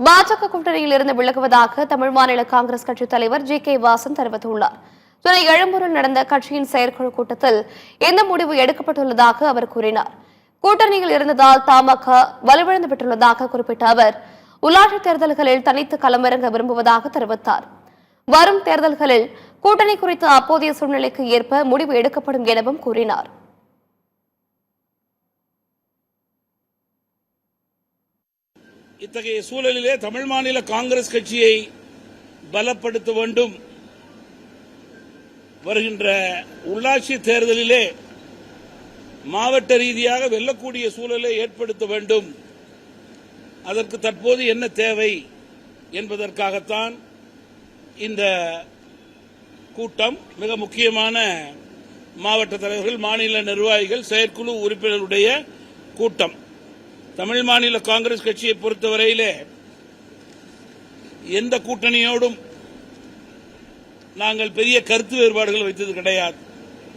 பாஜக கூட்டணியில் இருந்து விலகுவதாக தமிழ் மாநில காங்கிரஸ் கட்சித் தலைவர் ஜி.கே. வாசன் தெரிவித்துள்ளார். சென்னை எழும்பூரில் நடந்த கட்சியின் செயற்குழு கூட்டத்தில் இந்த முடிவு எடுக்கப்பட்டுள்ளதாக அவர் கூறினார். கூட்டணியில் இருந்ததால் தமாக வலுவிழந்து விட்டுள்ளதாக குறிப்பிட்ட அவர் உள்ளாட்சித் தேர்தல்களில் தனித்து களமிறங்க விரும்புவதாக தெரிவித்தார். வரும் தேர்தல்களில் கூட்டணி குறித்த அப்போதைய சூழ்நிலைக்கு ஏற்ப முடிவு எடுக்கப்படும் எனவும் கூறினார். இத்தகைய சூழலிலே தமிழ் மாநில காங்கிரஸ் கட்சியை பலப்படுத்த வேண்டும். வருகின்ற உள்ளாட்சி தேர்தலிலே மாவட்ட ரீதியாக வெல்லக்கூடிய சூழலை ஏற்படுத்த வேண்டும். அதற்கு தற்போது என்ன தேவை என்பதற்காகத்தான் இந்த கூட்டம். மிக முக்கியமான மாவட்ட தலைவர்கள், மாநில நிர்வாகிகள், செயற்குழு உறுப்பினர்களுடைய கூட்டம். தமிழ் மாநில காங்கிரஸ் கட்சியை பொறுத்தவரையிலே எந்த கூட்டணியோடும் நாங்கள் பெரிய கருத்து வேறுபாடுகள் வைத்தது கிடையாது.